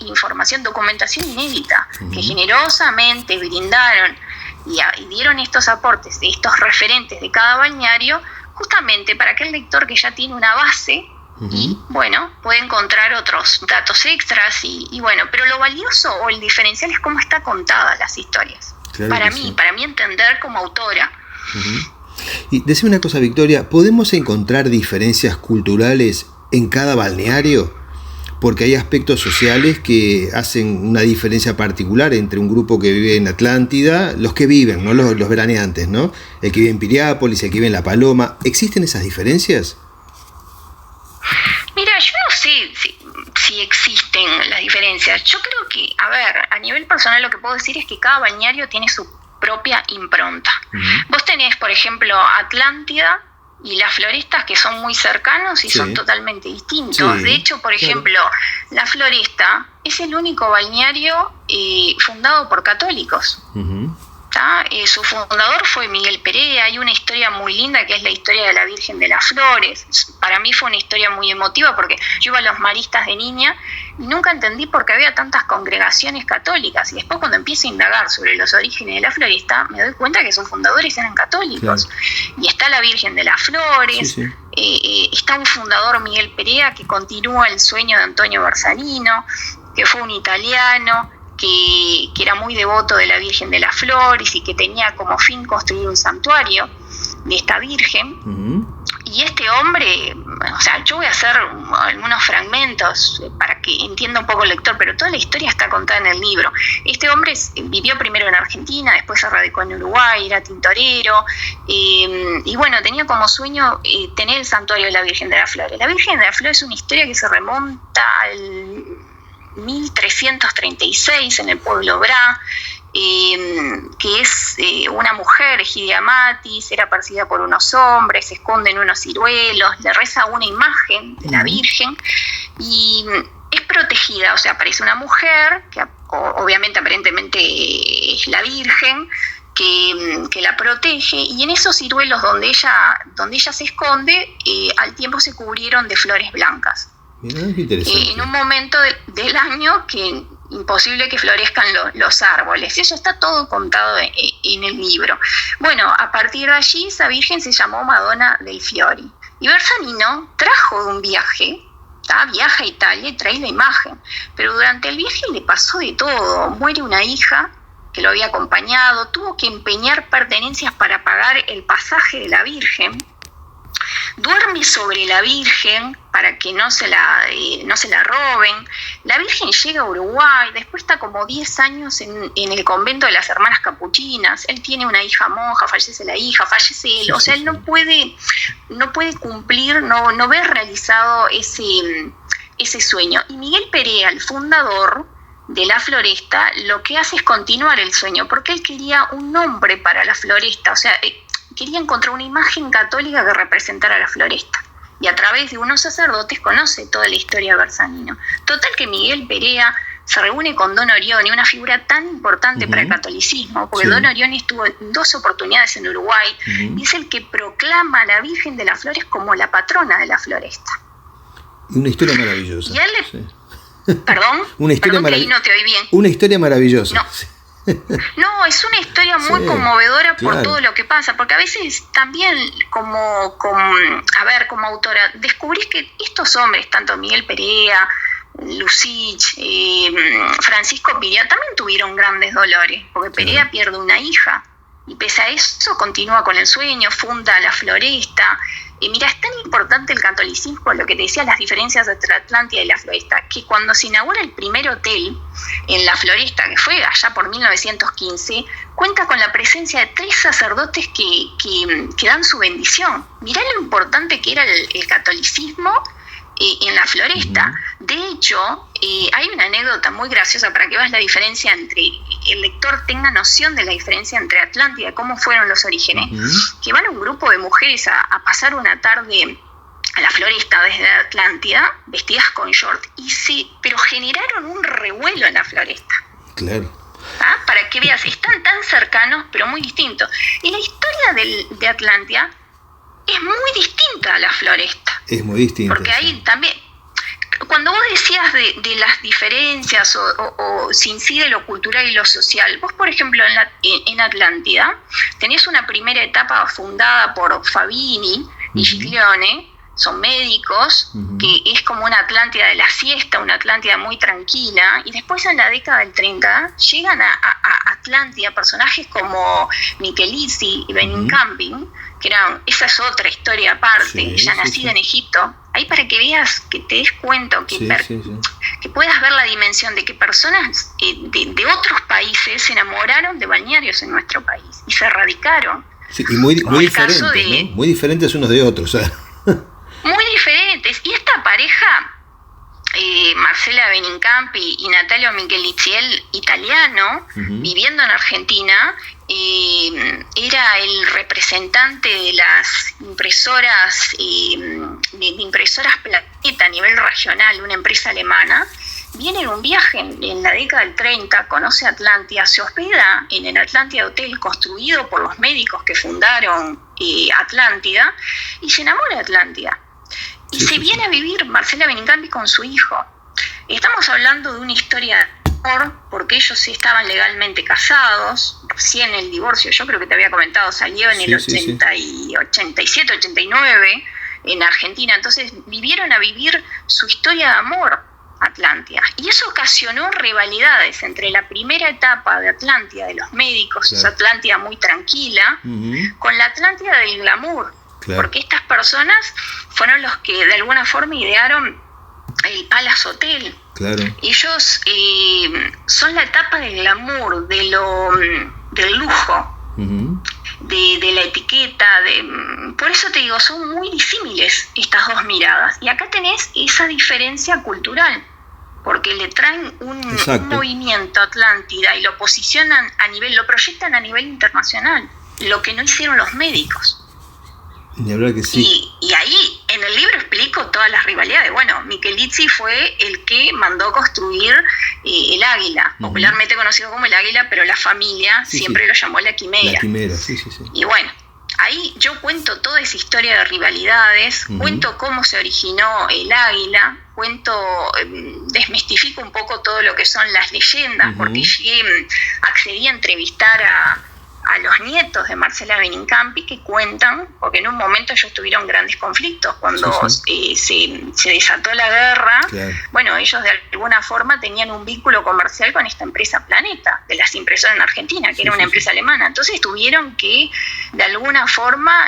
S2: información, documentación inédita, que generosamente brindaron y dieron estos aportes de estos referentes de cada balneario, justamente para aquel lector que ya tiene una base. Y puede encontrar otros datos extras pero lo valioso o el diferencial es cómo está contadas las historias. Claro, para mí entender como autora. Y decime una cosa, Victoria, ¿podemos encontrar diferencias culturales en cada balneario? porque hay aspectos sociales que hacen una diferencia particular entre un grupo que vive en Atlántida, los que viven, no los veraneantes, ¿no? El que vive en Piriápolis, el que vive en La Paloma. ¿Existen esas diferencias?
S6: Mira, yo no sé si existen las diferencias. Yo creo que, a nivel personal lo que puedo decir es que cada balneario tiene su propia impronta. Vos tenés, por ejemplo, Atlántida y Las Florestas, que son muy cercanos y son totalmente distintos. De hecho, por ejemplo, La Floresta es el único balneario fundado por católicos. Su fundador fue Miguel Perea. Hay una historia muy linda que es la historia de la Virgen de las Flores. Para mí fue una historia muy emotiva porque yo iba a los maristas de niña y nunca entendí por qué había tantas congregaciones católicas. Y después, cuando empiezo a indagar sobre los orígenes de La Floresta, me doy cuenta que sus fundadores eran católicos. Claro. Y está la Virgen de las Flores, está un fundador, Miguel Perea, que continúa el sueño de Antonio Bersanino, que fue un italiano que era muy devoto de la Virgen de las Flores y que tenía como fin construir un santuario de esta Virgen. Y este hombre, yo voy a hacer algunos fragmentos para que entienda un poco el lector, pero toda la historia está contada en el libro. Este hombre vivió primero en Argentina, después se radicó en Uruguay, era tintorero, y bueno, tenía como sueño tener el santuario de la Virgen de las Flores. La Virgen de las Flores es una historia que se remonta al 1336 en el pueblo Bra, que es una mujer, Egidia Matis, era perseguida por unos hombres, se esconde en unos ciruelos, le reza una imagen de la Virgen y es protegida, aparece una mujer, que obviamente aparentemente es la Virgen, que la protege, y en esos ciruelos donde ella se esconde, al tiempo se cubrieron de flores blancas.
S2: Mirá, qué interesante.
S6: En un momento del año que imposible que florezcan los árboles. Eso está todo contado en el libro. Bueno, a partir de allí esa virgen se llamó Madonna del Fiori. Y Bersanino trajo de un viaje, viaja a Italia y trae la imagen. Pero durante el viaje le pasó de todo. Muere una hija que lo había acompañado, tuvo que empeñar pertenencias para pagar el pasaje de la Virgen. Duerme sobre la Virgen para que no se la roben. La Virgen llega a Uruguay, después está como 10 años en el convento de las hermanas capuchinas. Él tiene una hija monja, fallece la hija, fallece él. Él no puede cumplir, no ve realizado ese sueño. Y Miguel Perea, el fundador de La Floresta, lo que hace es continuar el sueño, porque él quería un nombre para La Floresta, quería encontrar una imagen católica que representara a La Floresta. Y a través de unos sacerdotes conoce toda la historia de Bersanino. Total que Miguel Perea se reúne con Don Orione, una figura tan importante para el catolicismo, porque Don Orione estuvo en 2 oportunidades en Uruguay, y es el que proclama a la Virgen de las Flores como la patrona de La Floresta.
S2: Una historia maravillosa.
S6: Y él ¿Perdón?
S2: Una historia
S6: maravillosa. No te oí bien.
S2: Una historia maravillosa.
S6: No, es una historia muy conmovedora por todo lo que pasa, porque a veces también como autora descubrís que estos hombres, tanto Miguel Perea, Lucich, Francisco Piria, también tuvieron grandes dolores, porque Perea pierde una hija y pese a eso continúa con el sueño, funda La Floresta. Mira, es tan importante el catolicismo, lo que te decía, las diferencias entre Atlántida y La Floresta, que cuando se inaugura el primer hotel en La Floresta, que fue allá por 1915, cuenta con la presencia de 3 sacerdotes que dan su bendición. Mirá lo importante que era el catolicismo en La Floresta. De hecho, hay una anécdota muy graciosa para que veas la diferencia entre el lector tenga noción de la diferencia entre Atlántida, cómo fueron los orígenes. Que van un grupo de mujeres a pasar una tarde a La Floresta desde Atlántida, vestidas con short, pero generaron un revuelo en La Floresta.
S2: Claro.
S6: Para que veas, están tan cercanos, pero muy distintos. Y la historia de Atlántida es muy distinta a La Floresta.
S2: Es muy distinta.
S6: Porque ahí también, cuando vos decías de las diferencias o se incide lo cultural y lo social, vos, por ejemplo, en Atlántida tenés una primera etapa fundada por Fabini y Giglione, son médicos, que es como una Atlántida de la siesta, una Atlántida muy tranquila, y después en la década del 30 llegan a Atlántida personajes como Michelizzi y Benin Camping, que esa es otra historia aparte, nacida en Egipto. ahí para que veas, que te des cuenta, que puedas ver la dimensión de que personas de otros países se enamoraron de balnearios en nuestro país y se radicaron.
S2: Sí, y muy diferentes, ¿no? Muy diferentes unos de otros.
S6: Muy diferentes. Y esta pareja, Marcela Benincampi y Natalio Michelici, el italiano, viviendo en Argentina, era el representante de las impresoras, de impresoras Planeta a nivel regional, una empresa alemana. Viene en un viaje en la década del 30, conoce Atlántida, se hospeda en el Atlántida Hotel construido por los médicos que fundaron Atlántida y se enamora de Atlántida. Y se viene a vivir Marcela Benincampi con su hijo. Estamos hablando de una historia de amor, porque ellos sí estaban legalmente casados. Recién el divorcio, yo creo que te había comentado, salió en el 87, 89 en Argentina. Entonces vinieron a vivir su historia de amor, Atlántida. Y eso ocasionó rivalidades entre la primera etapa de Atlántida, de los médicos, esa Atlántida muy tranquila, con la Atlántida del glamour. Porque estas personas fueron los que de alguna forma idearon el Palace Hotel. Ellos son la etapa del glamour, del lujo, de la etiqueta. Por eso te digo, son muy disímiles estas dos miradas. Y acá tenés esa diferencia cultural, porque le traen un movimiento a Atlántida y lo posicionan lo proyectan a nivel internacional, lo que no hicieron los médicos.
S2: Ni hablar que sí.
S6: Y ahí en el libro explico todas las rivalidades. Bueno, Michelici fue el que mandó construir el Águila, popularmente conocido como el Águila, pero la familia siempre lo llamó la Quimera.
S2: La Quimera, sí.
S6: Y bueno, ahí yo cuento toda esa historia de rivalidades, cuento cómo se originó el Águila, desmistifico un poco todo lo que son las leyendas, porque accedí a entrevistar a los nietos de Marcela Benincampi, que cuentan, porque en un momento ellos tuvieron grandes conflictos cuando se desató la guerra. Bueno, ellos de alguna forma tenían un vínculo comercial con esta empresa Planeta, de las impresoras en Argentina, que era una empresa alemana. Entonces tuvieron que, de alguna forma,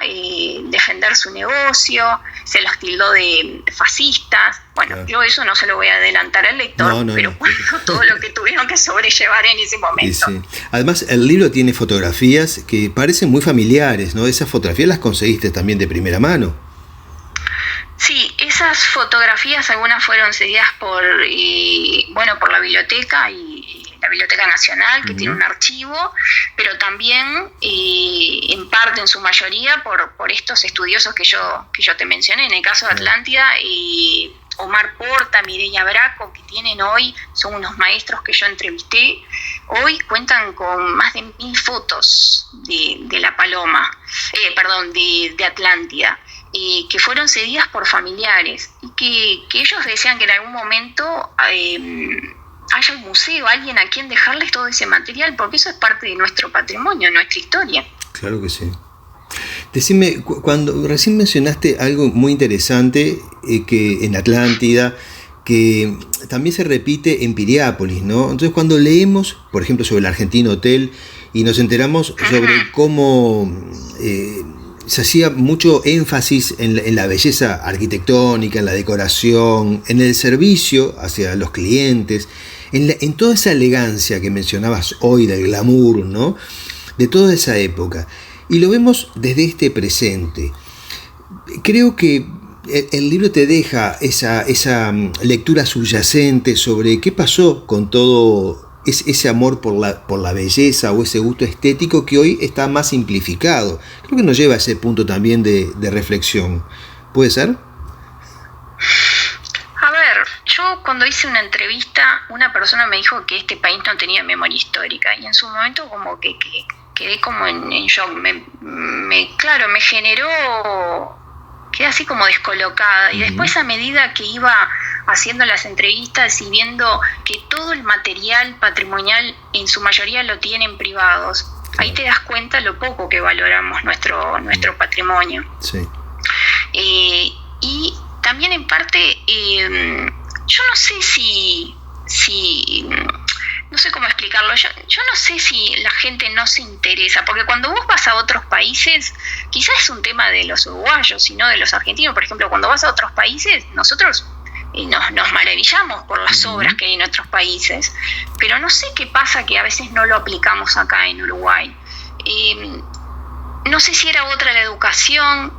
S6: defender su negocio, se los tildó de fascistas. Bueno, yo eso no se lo voy a adelantar al lector, pero cuento todo lo que tuvieron que sobrellevar en ese momento.
S2: Además, el libro tiene fotografías que parecen muy familiares, ¿no? Esas fotografías las conseguiste también de primera mano.
S6: Sí, esas fotografías algunas fueron cedidas por la biblioteca y la Biblioteca Nacional, que tiene un archivo, pero también en parte, en su mayoría, por estos estudiosos que yo te mencioné. En el caso de Atlántida, Omar Porta, Mireia Braco, que tienen hoy, son unos maestros que yo entrevisté, hoy cuentan con más de 1000 fotos de la paloma, de Atlántida, que fueron cedidas por familiares, y que ellos decían que en algún momento haya un museo, alguien a quien dejarles todo ese material, porque eso es parte de nuestro patrimonio, nuestra historia.
S2: Claro que sí. Decime, cuando recién mencionaste algo muy interesante, que en Atlántida, que también se repite en Piriápolis, ¿no? Entonces, cuando leemos, por ejemplo, sobre el Argentino Hotel y nos enteramos sobre cómo se hacía mucho énfasis en la belleza arquitectónica, en la decoración, en el servicio hacia los clientes, en toda esa elegancia que mencionabas hoy del glamour, ¿no? De toda esa época. Y lo vemos desde este presente. Creo que el libro te deja esa lectura subyacente sobre qué pasó con todo ese amor por la belleza o ese gusto estético que hoy está más simplificado. Creo que nos lleva a ese punto también de reflexión. ¿Puede ser?
S6: A ver, yo cuando hice una entrevista, una persona me dijo que este país no tenía memoria histórica, y en su momento como que quedé como en shock, me generó, quedé así como descolocada, y después a medida que iba haciendo las entrevistas y viendo que todo el material patrimonial en su mayoría lo tienen privados, ahí te das cuenta lo poco que valoramos nuestro patrimonio.
S2: Sí.
S6: Y también en parte, yo no sé si no sé cómo explicarlo, yo no sé si la gente no se interesa, porque cuando vos vas a otros países, quizás es un tema de los uruguayos y no de los argentinos. Por ejemplo, cuando vas a otros países, nosotros nos maravillamos por las obras que hay en otros países, pero no sé qué pasa que a veces no lo aplicamos acá en Uruguay. No sé si era otra la educación,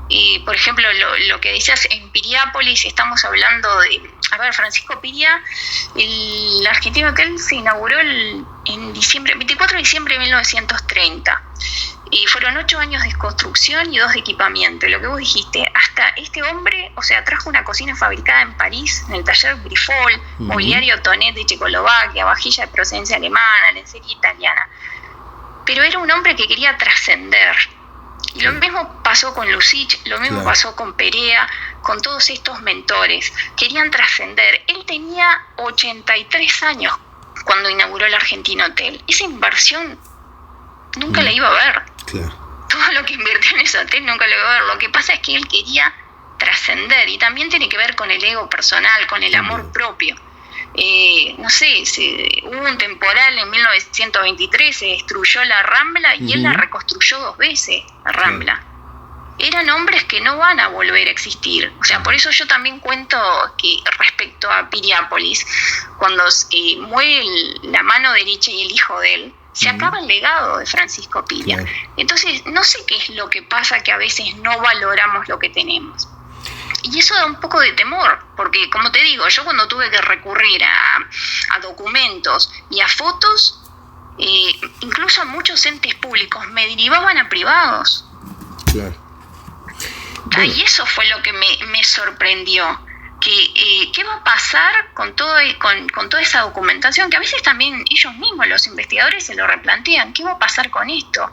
S6: por ejemplo, lo que decías en Piriápolis, estamos hablando de, Francisco Piria, el argentino aquel se inauguró en diciembre, 24 de diciembre de 1930, y fueron 8 años de construcción y 2 de equipamiento. Lo que vos dijiste, hasta este hombre, o sea, trajo una cocina fabricada en París, en el taller Brifol, mobiliario Tonet de Checoslovaquia, vajilla de procedencia alemana, lencería italiana, pero era un hombre que quería trascender. Y lo mismo pasó con Lucich, lo mismo pasó con Perea, con todos estos mentores. Querían trascender. Él tenía 83 años cuando inauguró el Argentino Hotel. Esa inversión nunca la iba a ver. Claro. Todo lo que invirtió en ese hotel nunca lo iba a ver. Lo que pasa es que él quería trascender, y también tiene que ver con el ego personal, con el amor propio. No sé, hubo un temporal en 1923, se destruyó la Rambla y él la reconstruyó 2 veces, la Rambla. Eran hombres que no van a volver a existir. O sea, por eso yo también cuento que respecto a Piriápolis, cuando muere la mano derecha y el hijo de él, se acaba el legado de Francisco Piria. Entonces, no sé qué es lo que pasa, que a veces no valoramos lo que tenemos. Y eso da un poco de temor, porque como te digo, yo cuando tuve que recurrir a documentos y a fotos, incluso a muchos entes públicos me derivaban a privados. Claro. Bueno. Y eso fue lo que me sorprendió. ¿Qué va a pasar con toda esa documentación? Que a veces también ellos mismos, los investigadores, se lo replantean. ¿Qué va a pasar con esto?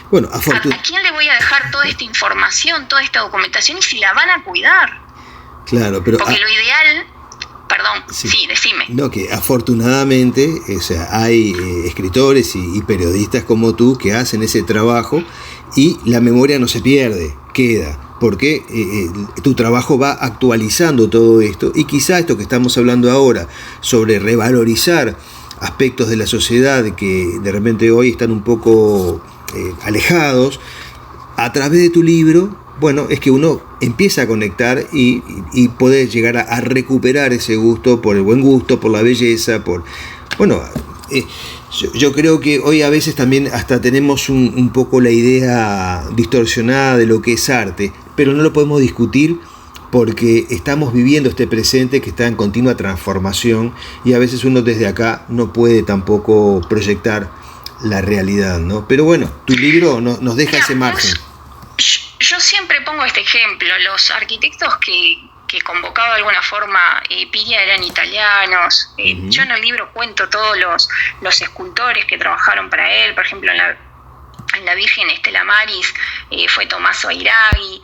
S2: Bueno,
S6: ¿A quién le voy a dejar toda esta información, toda esta documentación, y si la van a cuidar?
S2: Claro, pero...
S6: Porque lo ideal... Perdón, sí, decime.
S2: No, que afortunadamente, o sea, hay escritores y periodistas como tú que hacen ese trabajo, y la memoria no se pierde, queda, porque tu trabajo va actualizando todo esto, y quizá esto que estamos hablando ahora sobre revalorizar aspectos de la sociedad que de repente hoy están un poco alejados, a través de tu libro, bueno, es que uno empieza a conectar y puede llegar a recuperar ese gusto por el buen gusto, por la belleza, yo creo que hoy a veces también hasta tenemos un poco la idea distorsionada de lo que es arte, pero no lo podemos discutir porque estamos viviendo este presente que está en continua transformación, y a veces uno desde acá no puede tampoco proyectar la realidad, ¿no? Pero bueno, tu libro nos deja ese margen.
S6: Yo siempre pongo este ejemplo. Los arquitectos que convocaba de alguna forma Piria eran italianos. Yo en el libro cuento todos los escultores que trabajaron para él. Por ejemplo, en la Virgen Estela Maris fue Tommaso Airaghi.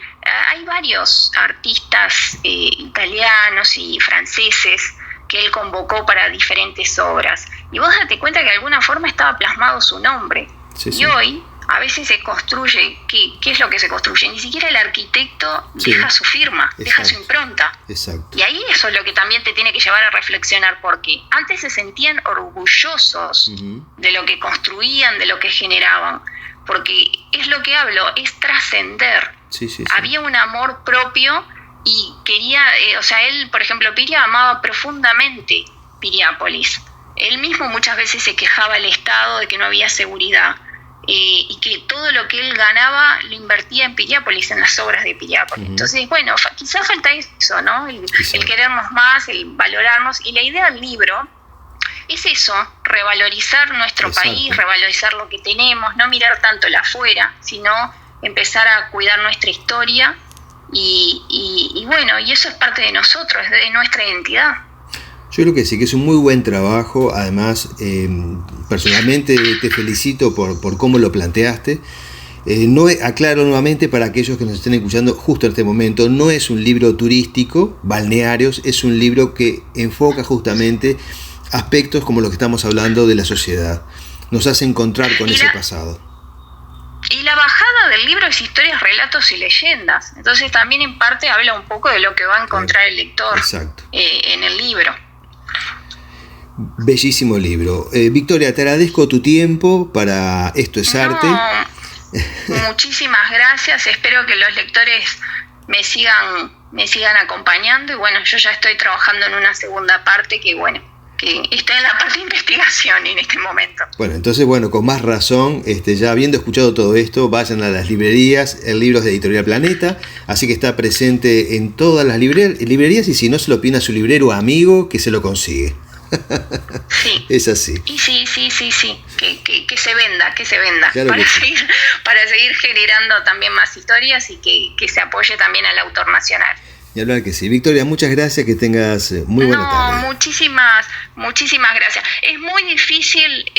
S6: Hay varios artistas italianos y franceses que él convocó para diferentes obras. Y vos date cuenta que de alguna forma estaba plasmado su nombre. Sí. Y hoy a veces se construye, ¿qué es lo que se construye? Ni siquiera el arquitecto deja su firma, deja su impronta.
S2: Exacto.
S6: Y ahí eso es lo que también te tiene que llevar a reflexionar, porque antes se sentían orgullosos de lo que construían, de lo que generaban, porque es lo que hablo, es trascender. Sí. Había un amor propio y quería, él, por ejemplo, Piria amaba profundamente Piriápolis. Él mismo muchas veces se quejaba al Estado de que no había seguridad. Y que todo lo que él ganaba lo invertía en Piriápolis, en las obras de Piriápolis. Entonces, bueno, quizás falta eso, ¿no? El querernos más, el valorarnos. Y la idea del libro es eso, revalorizar nuestro país, revalorizar lo que tenemos, no mirar tanto el afuera, sino empezar a cuidar nuestra historia. Y bueno, y eso es parte de nosotros, de nuestra identidad.
S2: Yo creo que sí, que es un muy buen trabajo. Además, personalmente te felicito por cómo lo planteaste. Aclaro nuevamente para aquellos que nos estén escuchando justo en este momento, no es un libro turístico, balnearios, es un libro que enfoca justamente aspectos como los que estamos hablando de la sociedad. Nos hace encontrar con ese pasado.
S6: Y la bajada del libro es historias, relatos y leyendas. Entonces también en parte habla un poco de lo que va a encontrar el lector en el libro.
S2: Bellísimo libro. Victoria, te agradezco tu tiempo para Esto es Arte.
S6: Muchísimas gracias. Espero que los lectores me sigan acompañando. Y bueno, yo ya estoy trabajando en una segunda parte que estoy en la parte de investigación en este momento.
S2: Bueno, entonces, con más razón, ya habiendo escuchado todo esto, vayan a las librerías. El libro es de Editorial Planeta, así que está presente en todas las librerías, y si no se lo pide a su librero amigo, que se lo consigue.
S6: Sí.
S2: Es así.
S6: Y sí. Que se venda. Claro, para seguir generando también más historias y que se apoye también al autor nacional.
S2: Y hablar que sí. Victoria, muchas gracias, que tengas muy buena tarde.
S6: Muchísimas gracias. Es muy difícil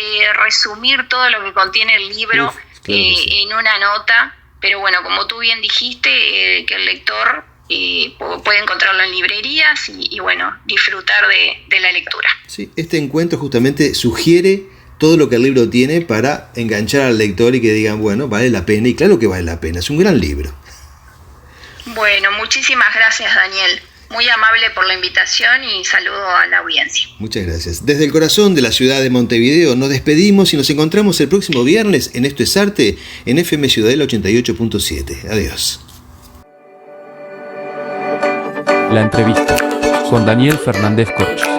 S6: resumir todo lo que contiene el libro claro sí. En una nota, pero bueno, como tú bien dijiste, que el lector puede encontrarlo en librerías y disfrutar de la lectura.
S2: Sí, este encuentro justamente sugiere todo lo que el libro tiene para enganchar al lector y que digan, vale la pena, y claro que vale la pena, es un gran libro.
S6: Bueno, muchísimas gracias, Daniel. Muy amable por la invitación y saludo a la audiencia.
S2: Muchas gracias. Desde el corazón de la ciudad de Montevideo nos despedimos y nos encontramos el próximo viernes en Esto es Arte en FM Ciudadela 88.7. Adiós.
S5: La entrevista con Daniel Fernández Corch.